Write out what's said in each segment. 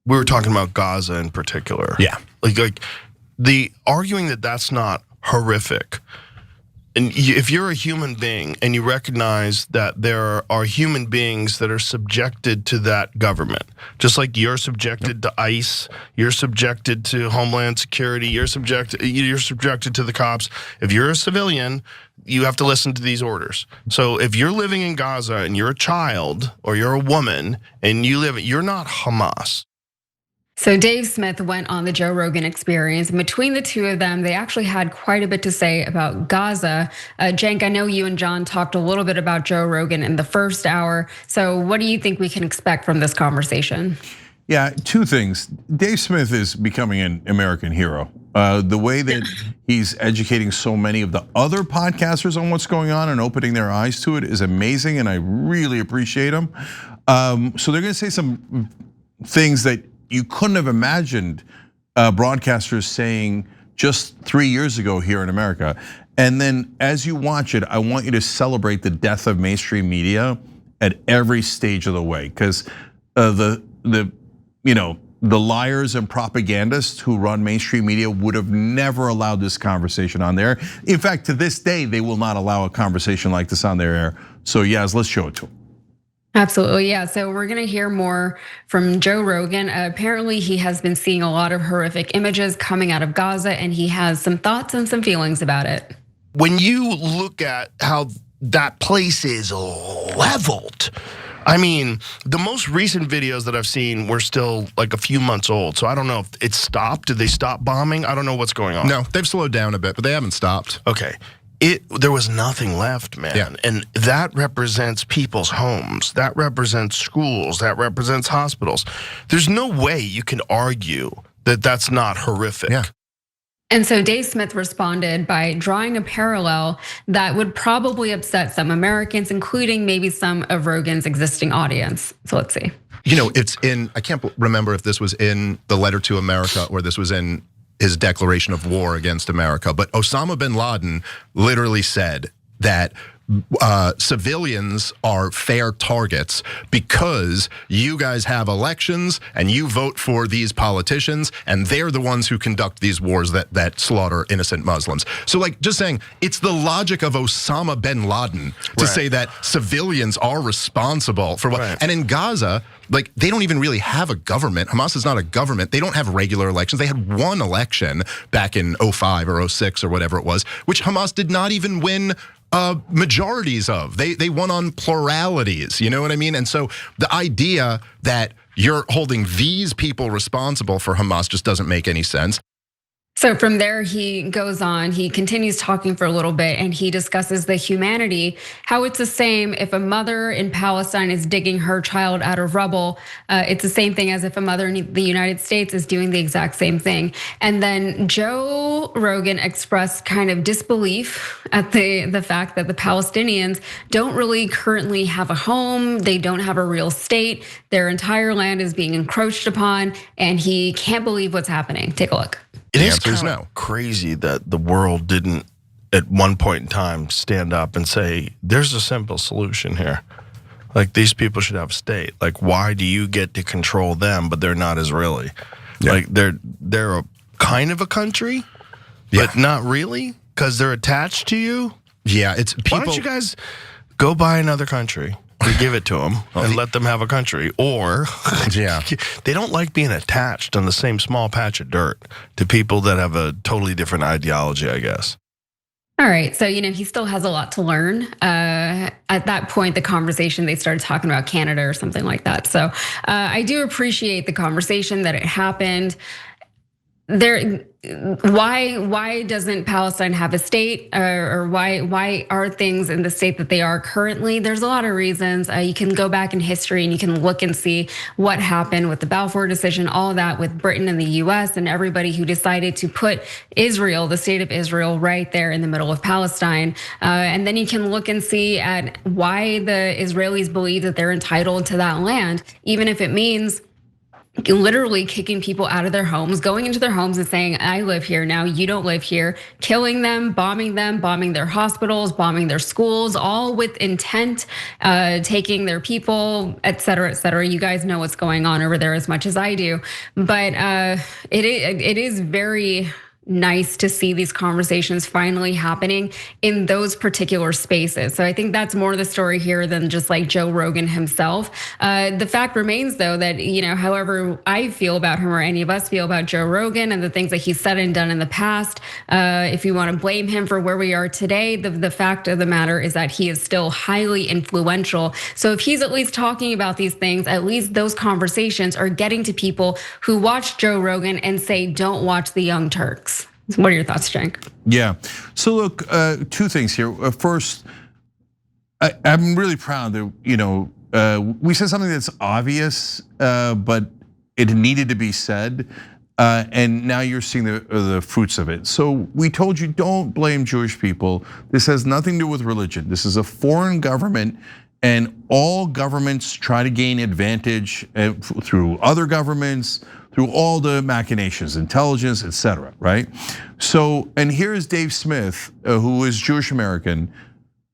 we were talking about Gaza in particular. Yeah. Like the arguing that that's not horrific. And if you're a human being and you recognize that there are human beings that are subjected to that government, just like you're subjected to ICE, you're subjected to Homeland Security, you're subjected to the cops. If you're a civilian, you have to listen to these orders. So if you're living in Gaza and you're a child or you're a woman and you're not Hamas. So Dave Smith went on the Joe Rogan Experience. And between the two of them, they actually had quite a bit to say about Gaza. Cenk, I know you and John talked a little bit about Joe Rogan in the first hour. So what do you think we can expect from this conversation? Yeah, two things. Dave Smith is becoming an American hero. The way that he's educating so many of the other podcasters on what's going on and opening their eyes to it is amazing, and I really appreciate him. So they're gonna say some things that you couldn't have imagined broadcasters saying just 3 years ago here in America. And then as you watch it, I want you to celebrate the death of mainstream media at every stage of the way, because the liars and propagandists who run mainstream media would have never allowed this conversation on there. In fact, to this day, they will not allow a conversation like this on their air. So yes, let's show it to them. Absolutely, yeah. So we're gonna hear more from Joe Rogan. Apparently he has been seeing a lot of horrific images coming out of Gaza, and he has some thoughts and some feelings about it. When you look at how that place is leveled, I mean, the most recent videos that I've seen were still like a few months old. So I don't know if it stopped. Did they stop bombing? I don't know what's going on. No, they've slowed down a bit, but they haven't stopped. Okay. There was nothing left, man. Yeah. And that represents people's homes. That represents schools. That represents hospitals. There's no way you can argue that that's not horrific. Yeah. And so Dave Smith responded by drawing a parallel that would probably upset some Americans, including maybe some of Rogan's existing audience. So let's see. You know, I can't remember if this was in the letter to America or this was in his declaration of war against America, but Osama bin Laden literally said that civilians are fair targets because you guys have elections and you vote for these politicians and they're the ones who conduct these wars that slaughter innocent Muslims. So like just saying it's the logic of Osama bin Laden to say that civilians are responsible for what, and in Gaza, like they don't even really have a government. Hamas is not a government. They don't have regular elections. They had one election back in 05 or 06 or whatever it was, which Hamas did not even win majorities of. They won on pluralities, you know what I mean? And so the idea that you're holding these people responsible for Hamas just doesn't make any sense. So from there, he goes on, he continues talking for a little bit, and he discusses the humanity, how it's the same if a mother in Palestine is digging her child out of rubble. It's the same thing as if a mother in the United States is doing the exact same thing. And then Joe Rogan expressed kind of disbelief at the fact that the Palestinians don't really currently have a home, they don't have a real state, their entire land is being encroached upon, and he can't believe what's happening. Take a look. It is kind of crazy that the world didn't at one point in time stand up and say, there's a simple solution here. Like these people should have a state. Like why do you get to control them, but they're not Israeli? Yeah. Like they're a kind of a country, but not really because they're attached to you. Yeah, it's people. Why don't you guys go buy another country? We give it to them and let them have a country. Or they don't like being attached on the same small patch of dirt to people that have a totally different ideology, I guess. All right, so he still has a lot to learn. At that point, the conversation, they started talking about Canada or something like that. So I do appreciate the conversation that it happened. Why doesn't Palestine have a state, or why are things in the state that they are currently? There's a lot of reasons. You can go back in history and you can look and see what happened with the Balfour decision, all of that with Britain and the US and everybody who decided to put Israel, the state of Israel, right there in the middle of Palestine. And then you can look and see at why the Israelis believe that they're entitled to that land, even if it means literally kicking people out of their homes, going into their homes and saying, I live here now, you don't live here, killing them, bombing their hospitals, bombing their schools, all with intent, taking their people, et cetera, et cetera. You guys know what's going on over there as much as I do. But it is very nice to see these conversations finally happening in those particular spaces. So I think that's more the story here than just like Joe Rogan himself. The fact remains though that, however I feel about him or any of us feel about Joe Rogan and the things that he's said and done in the past, if you want to blame him for where we are today, the fact of the matter is that he is still highly influential. So if he's at least talking about these things, at least those conversations are getting to people who watch Joe Rogan and say, don't watch the Young Turks. What are your thoughts, Cenk? Yeah, so look, two things here. First, I'm really proud that, we said something that's obvious, but it needed to be said. And now you're seeing the fruits of it. So we told you, don't blame Jewish people. This has nothing to do with religion. This is a foreign government, and all governments try to gain advantage through other governments, through all the machinations, intelligence, et cetera, right? So, and here is Dave Smith, who is Jewish American,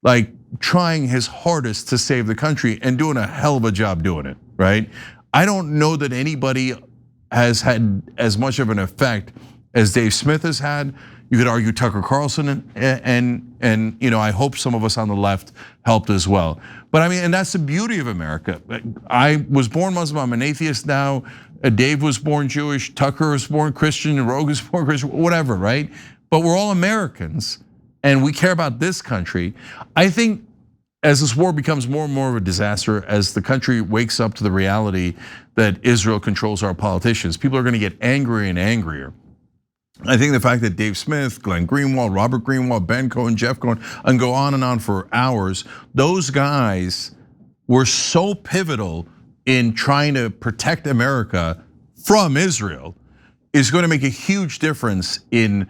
like trying his hardest to save the country and doing a hell of a job doing it, right? I don't know that anybody has had as much of an effect as Dave Smith has had. You could argue Tucker Carlson and I hope some of us on the left helped as well. But I mean, and that's the beauty of America. I was born Muslim, I'm an atheist now. Dave was born Jewish, Tucker was born Christian, Rogan was born Christian, whatever, right? But we're all Americans and we care about this country. I think as this war becomes more and more of a disaster, as the country wakes up to the reality that Israel controls our politicians, people are gonna get angrier and angrier. I think the fact that Dave Smith, Glenn Greenwald, Robert Greenwald, Ben Cohen, Jeff Cohen, and go on for hours, those guys were so pivotal in trying to protect America from Israel, is going to make a huge difference in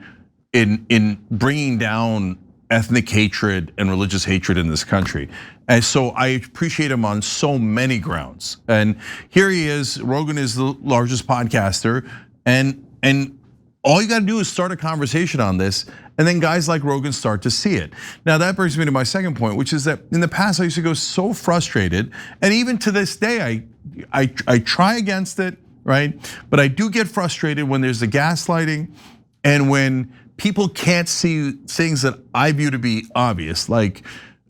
bringing down ethnic hatred and religious hatred in this country. And so I appreciate him on so many grounds. And here he is, Rogan is the largest podcaster, and all you gotta do is start a conversation on this, and then guys like Rogan start to see it. Now that brings me to my second point, which is that in the past I used to go so frustrated, and even to this day I try against it, right? But I do get frustrated when there's the gaslighting and when people can't see things that I view to be obvious. Like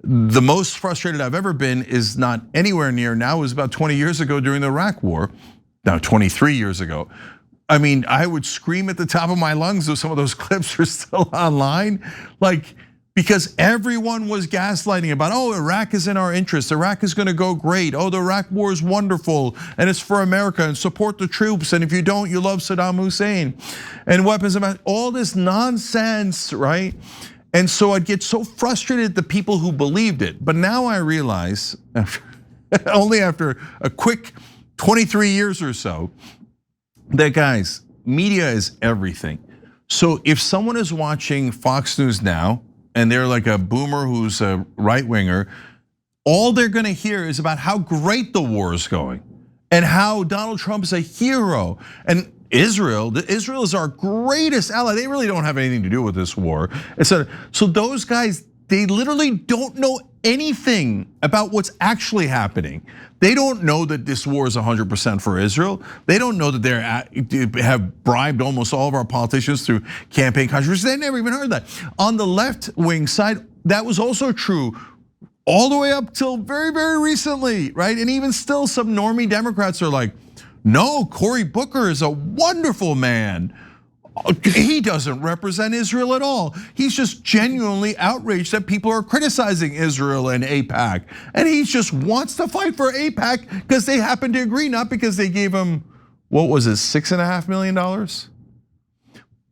the most frustrated I've ever been is not anywhere near now, it was about 20 years ago during the Iraq War, now 23 years ago. I mean, I would scream at the top of my lungs if some of those clips are still online, like, because everyone was gaslighting about, Iraq is in our interest, Iraq is gonna go great, the Iraq war is wonderful, and it's for America, and support the troops, and if you don't, you love Saddam Hussein, and weapons of mass, all this nonsense, right? And so I'd get so frustrated at the people who believed it. But now I realize, only after a quick 23 years or so, that guys, media is everything. So if someone is watching Fox News now and they're like a boomer who's a right winger, all they're gonna hear is about how great the war is going and how Donald Trump is a hero. And Israel is our greatest ally. They really don't have anything to do with this war. So those guys, they literally don't know anything about what's actually happening. They don't know that this war is 100% for Israel. They don't know that they have bribed almost all of our politicians through campaign contributions. They never even heard that. On the left wing side, that was also true all the way up till very, very recently, right? And even still some normie Democrats are like, no, Cory Booker is a wonderful man. He doesn't represent Israel at all. He's just genuinely outraged that people are criticizing Israel and AIPAC. And he just wants to fight for AIPAC because they happen to agree, not because they gave him, what was it, $6.5 million?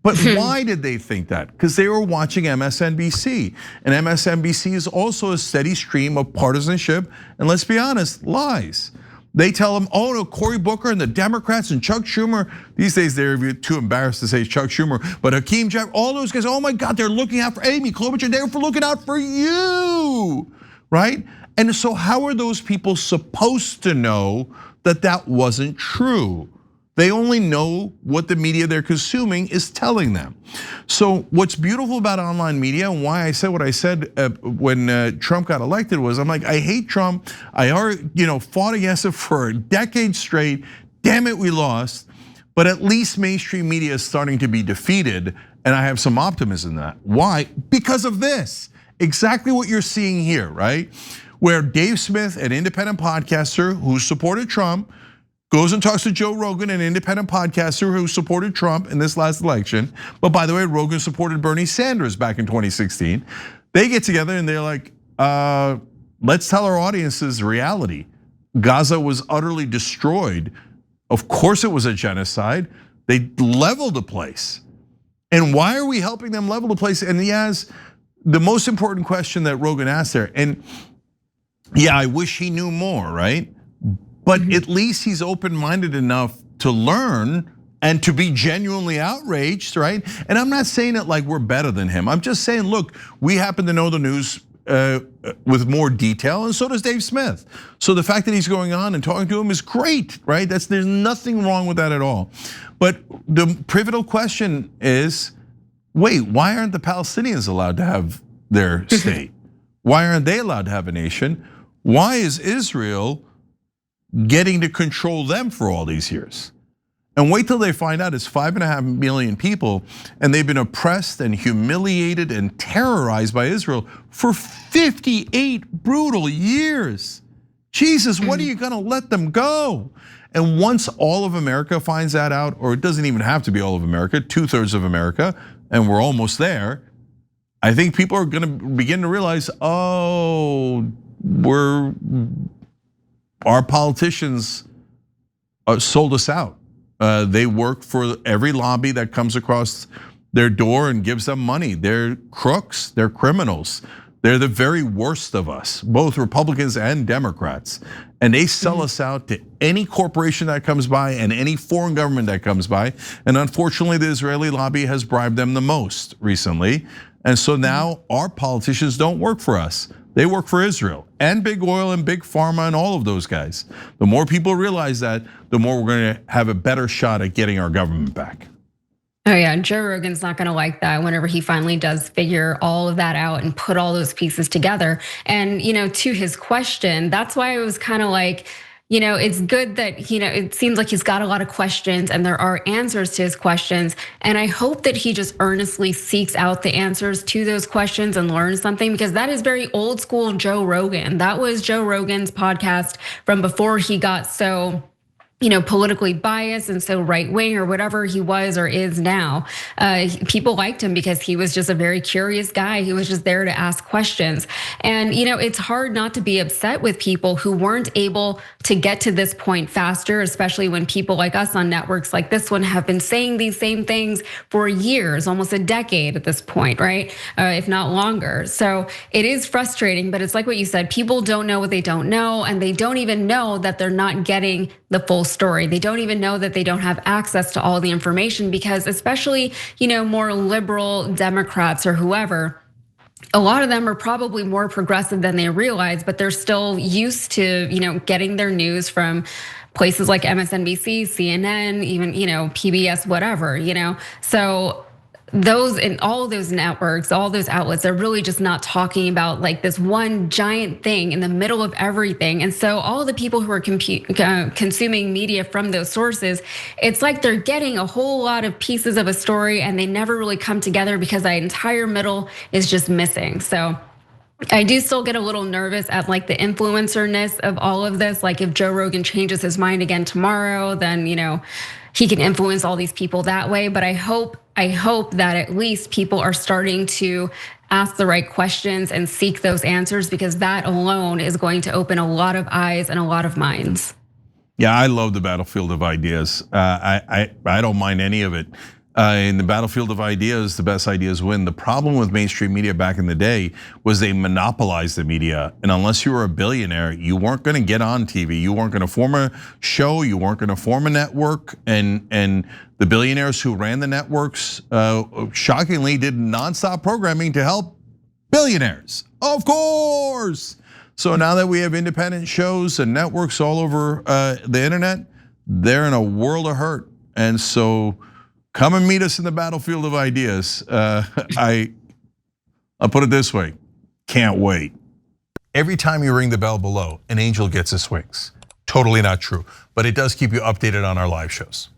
But why did they think that? Because they were watching MSNBC. And MSNBC is also a steady stream of partisanship, and let's be honest, lies. They tell them, no, Cory Booker and the Democrats and Chuck Schumer. These days they're too embarrassed to say Chuck Schumer, but Hakeem Jeffries, all those guys, oh my God, they're looking out for Amy Klobuchar, they're looking out for you, right? And so how are those people supposed to know that that wasn't true? They only know what the media they're consuming is telling them. So what's beautiful about online media, and why I said what I said when Trump got elected, was I'm like, I hate Trump. I fought against it for a decade straight. Damn it, we lost. But at least mainstream media is starting to be defeated, and I have some optimism in that. Why? Because of this. Exactly what you're seeing here, right? Where Dave Smith, an independent podcaster who supported Trump, goes and talks to Joe Rogan, an independent podcaster who supported Trump in this last election. But by the way, Rogan supported Bernie Sanders back in 2016. They get together and they're like, let's tell our audiences reality. Gaza was utterly destroyed. Of course it was a genocide. They leveled the place. And why are we helping them level the place? And he has the most important question that Rogan asked there. And yeah, I wish he knew more, right? But at least he's open-minded enough to learn and to be genuinely outraged, right? And I'm not saying it like we're better than him. I'm just saying, look, we happen to know the news with more detail, and so does Dave Smith. So the fact that he's going on and talking to him is great, right? There's nothing wrong with that at all. But the pivotal question is, wait, why aren't the Palestinians allowed to have their state? Why aren't they allowed to have a nation? Why is Israel getting to control them for all these years? And wait till they find out it's 5.5 million people, and they've been oppressed and humiliated and terrorized by Israel for 58 brutal years. Jesus, when are you gonna let them go? And once all of America finds that out, or it doesn't even have to be all of America, 2/3 of America, and we're almost there, I think people are gonna begin to realize, oh, our politicians sold us out. They work for every lobby that comes across their door and gives them money. They're crooks, they're criminals. They're the very worst of us, both Republicans and Democrats. And they sell us out to any corporation that comes by and any foreign government that comes by. And unfortunately, the Israeli lobby has bribed them the most recently. And so now our politicians don't work for us. They work for Israel and big oil and big pharma and all of those guys. The more people realize that, the more we're gonna have a better shot at getting our government back. Oh yeah, Joe Rogan's not gonna like that whenever he finally does figure all of that out and put all those pieces together. And to his question, that's why it was kind of like, it's good that it seems like he's got a lot of questions and there are answers to his questions. And I hope that he just earnestly seeks out the answers to those questions and learns something, because that is very old school Joe Rogan. That was Joe Rogan's podcast from before he got so politically biased and so right wing or whatever he was or is now. People liked him because he was just a very curious guy. He was just there to ask questions. And it's hard not to be upset with people who weren't able to get to this point faster, especially when people like us on networks like this one have been saying these same things for years, almost a decade at this point, right? If not longer. So it is frustrating, but it's like what you said, people don't know what they don't know, and they don't even know that they're not getting the full story. They don't even know that they don't have access to all the information, because especially, more liberal Democrats or whoever, a lot of them are probably more progressive than they realize, but they're still used to, getting their news from places like MSNBC, CNN, even, PBS, whatever, So those in all of those networks, all those outlets are really just not talking about like this one giant thing in the middle of everything. And so all of the people who are consuming media from those sources, it's like they're getting a whole lot of pieces of a story and they never really come together because that entire middle is just missing. So I do still get a little nervous at like the influencer-ness of all of this. Like if Joe Rogan changes his mind again tomorrow, then he can influence all these people that way. But I hope that at least people are starting to ask the right questions and seek those answers, because that alone is going to open a lot of eyes and a lot of minds. Yeah, I love the battlefield of ideas. I don't mind any of it. In the battlefield of ideas, the best ideas win. The problem with mainstream media back in the day was they monopolized the media. And unless you were a billionaire, you weren't gonna get on TV. You weren't gonna form a show, you weren't gonna form a network. And the billionaires who ran the networks, shockingly did nonstop programming to help billionaires, of course. So now that we have independent shows and networks all over the internet, they're in a world of hurt. And so come and meet us in the battlefield of ideas. I'll put it this way, can't wait. Every time you ring the bell below, an angel gets its wings. Totally not true, but it does keep you updated on our live shows.